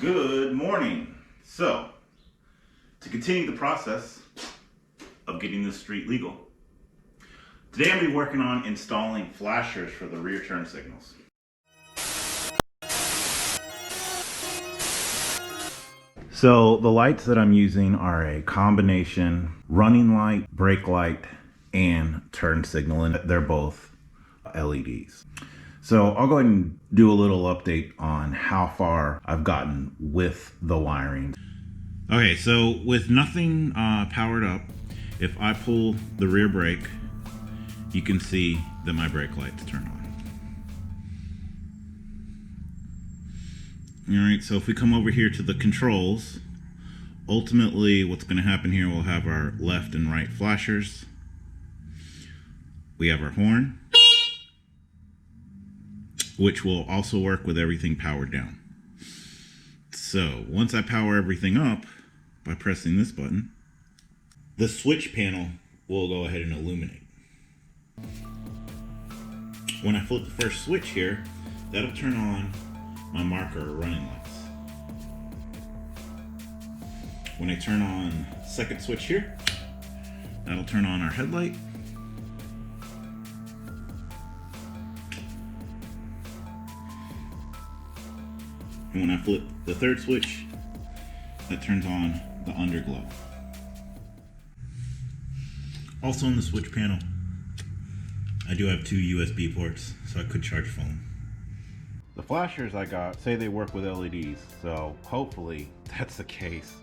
Good morning. So, to continue the process of getting this street legal, today I'm going to be working on installing flashers for the rear turn signals. So the lights that I'm using are a combination running light, brake light, and turn signal, and they're both LEDs. So I'll go ahead and do a little update on how far I've gotten with the wiring. Okay, so with nothing powered up, if I pull the rear brake, you can see that my brake lights turn on. All right, so if we come over here to the controls, ultimately what's going to happen here, we'll have our left and right flashers. We have our horn, which will also work with everything powered down. So once I power everything up by pressing this button, the switch panel will go ahead and illuminate. When I flip the first switch here, that'll turn on my marker running lights. When I turn on second switch here, that'll turn on our headlight. And when I flip the third switch, that turns on the underglow. Also on the switch panel, I do have two USB ports, so I could charge phone. The flashers I got say they work with LEDs, so hopefully that's the case.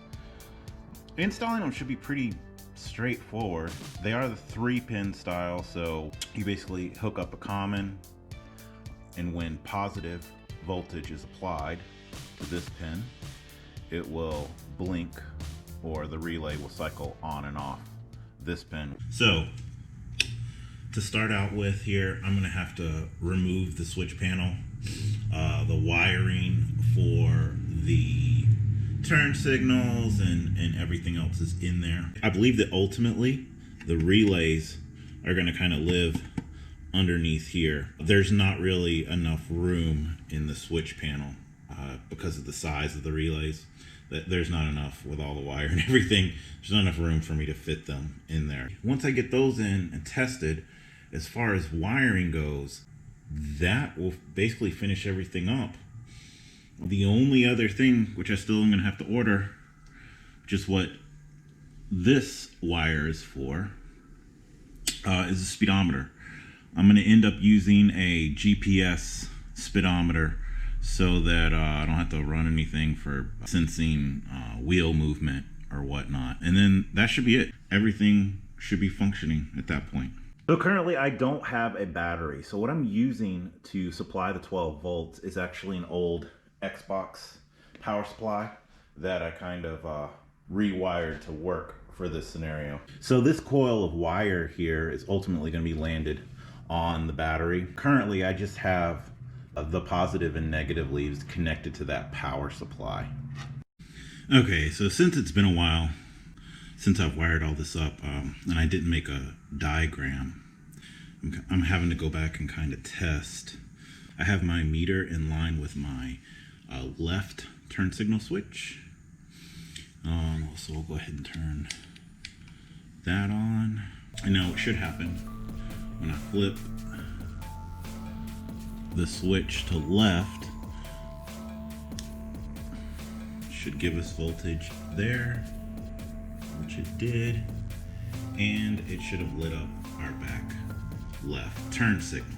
Installing them should be pretty straightforward. They are the 3-pin style, so you basically hook up a common, and when positive voltage is applied to this pin, it will blink, or the relay will cycle on and off this pin. So to start out with here, I'm going to have to remove the switch panel. The wiring for the turn signals and everything else is in there. I believe that ultimately the relays are going to kind of live underneath here. There's not really enough room in the switch panel because of the size of the relays. There's not enough with all the wire and everything. There's not enough room for me to fit them in there. Once I get those in and tested, as far as wiring goes, that will basically finish everything up. The only other thing, which I still am going to have to order, which is what this wire is for, is a speedometer. I'm going to end up using a GPS speedometer so that I don't have to run anything for sensing wheel movement or whatnot. And then that should be it. Everything should be functioning at that point. So currently I don't have a battery. So what I'm using to supply the 12 volts is actually an old Xbox power supply that I kind of rewired to work for this scenario. So this coil of wire here is ultimately going to be landed on the battery. Currently I just have the positive and negative leaves connected to that power supply. Okay, so since it's been a while since I've wired all this up, and I didn't make a diagram, I'm having to go back and kind of test. I have my meter in line with my left turn signal switch. So we'll go ahead and turn that on. And now what should happen when I flip the switch to left, should give us voltage there, which it did, and it should have lit up our back left turn signal.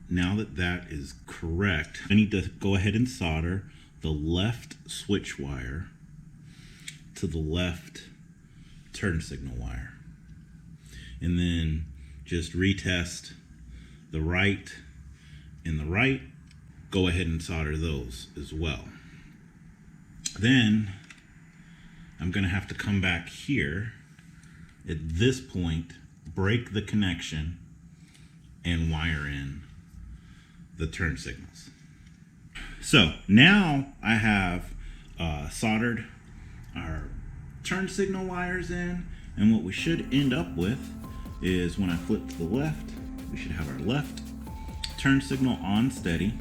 Now that that is correct, I need to go ahead and solder the left switch wire to the left turn signal wire, and then just retest the right and the right. Go ahead and solder those as well. Then I'm going to have to come back here at this point, break the connection, and wire in the turn signals. So now I have soldered our turn signal wires in, and what we should end up with is when I flip to the left, we should have our left turn signal on steady.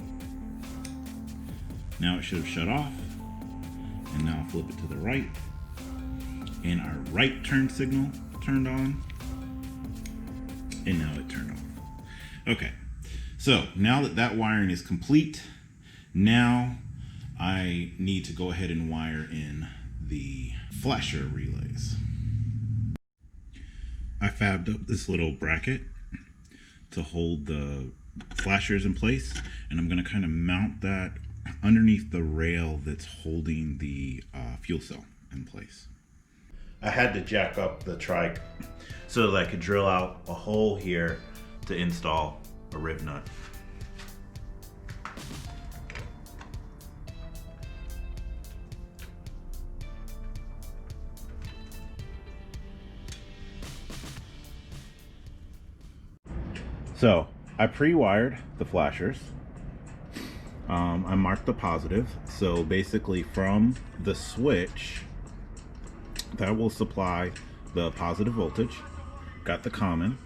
Now it should have shut off. flip it to the right. And our right turn signal turned on. And now it turned off. Okay, so now that that wiring is complete, now I need to go ahead and wire in the flasher relays. I fabbed up this little bracket to hold the flashers in place, and I'm going to kind of mount that underneath the rail that's holding the fuel cell in place. I had to jack up the trike so that I could drill out a hole here to install a rib nut. So I pre-wired the flashers. I marked the positive. So basically from the switch that will supply the positive voltage, got the common,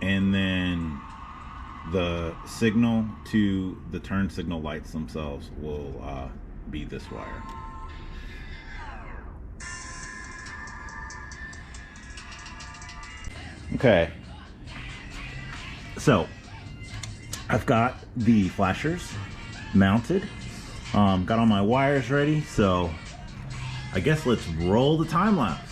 and then the signal to the turn signal lights themselves will be this wire. Okay, so I've got the flashers mounted, got all my wires ready, so I guess let's roll the time lapse.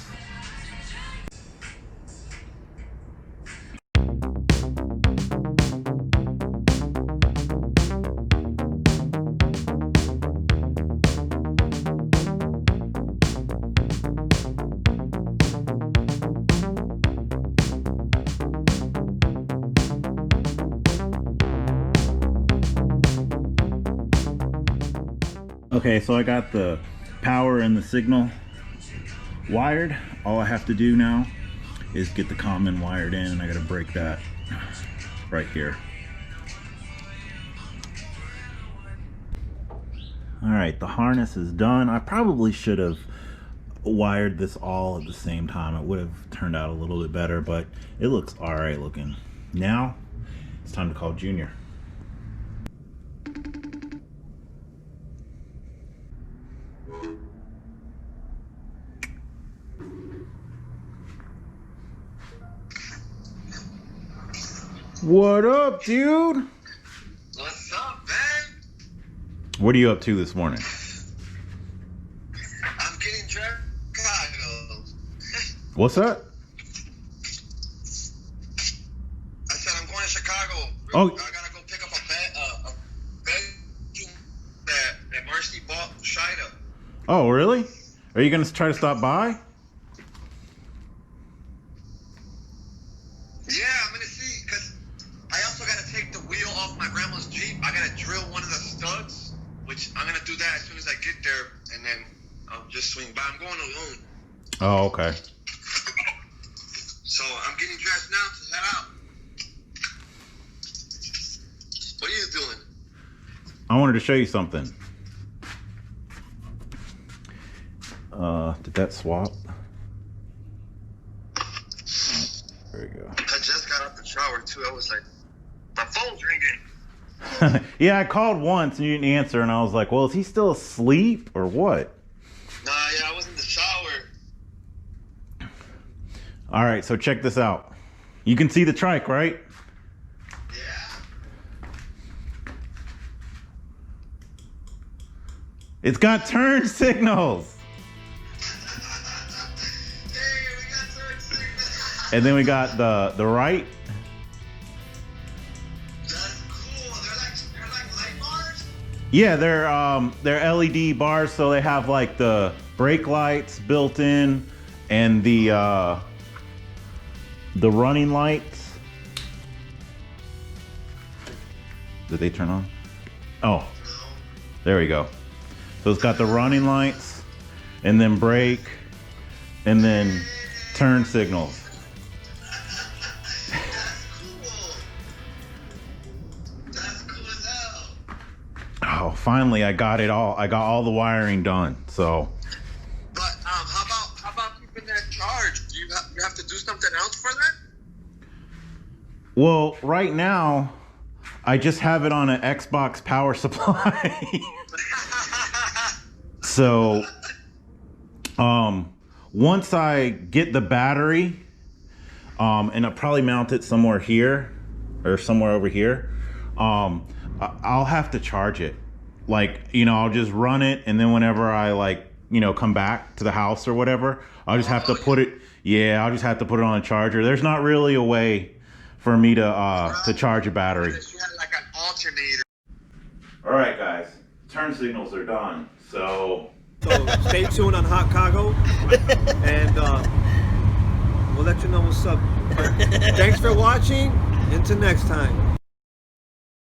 Okay, so I got the power and the signal wired. All I have to do now is get the common wired in, and I gotta break that right here. All right, the harness is done. I probably should have wired this all at the same time. It would have turned out a little bit better, but it looks all right looking. Now it's time to call Junior. What up, dude? What's up, man? What are you up to this morning? I'm getting dressed. Chicago. What's that? I said I'm going to Chicago. Oh. I gotta go pick up a bed that Marcy bought Shida. Oh, really? Are you gonna try to stop by? Yeah, I'm gonna see, because I also gotta take the wheel off my grandma's Jeep. I gotta drill one of the studs, which I'm gonna do that as soon as I get there, and then I'll just swing by. I'm going alone. Oh, okay. So I'm getting dressed now to head out. What are you doing? I wanted to show you something. Did that swap? There you go. I just got out the shower too. I was like, my phone's ringing. Yeah, I called once and you didn't answer, and I was like, well, is he still asleep or what? Nah, yeah, I was in the shower. All right, so check this out. You can see the trike, right? Yeah. It's got turn signals. Hey, we got turn signals. And then we got the right. That's cool. They're like light bars? Yeah, they're LED bars, so they have like the brake lights built in and the running lights. Did they turn on? Oh, No. there we go. So it's got the running lights and then brake and then turn signals. That's cool. That's cool as hell. Oh, finally I got it all. I got all the wiring done. So But how about keeping that charge? Do you have to do something else for that? well, right now I just have it on an Xbox power supply. So Once I get the battery, and I'll probably mount it somewhere here or somewhere over here, I'll have to charge it. Like, you know, I'll just run it, and then whenever I, like, you know, come back to the house or whatever, I'll just have to put it, I'll just have to put it on a charger. There's not really a way for me to charge a battery. Like an alternator. All right, guys, turn signals are done. So stay tuned on HOTCAGO, and we'll let you know what's up. Thanks for watching. Until next time.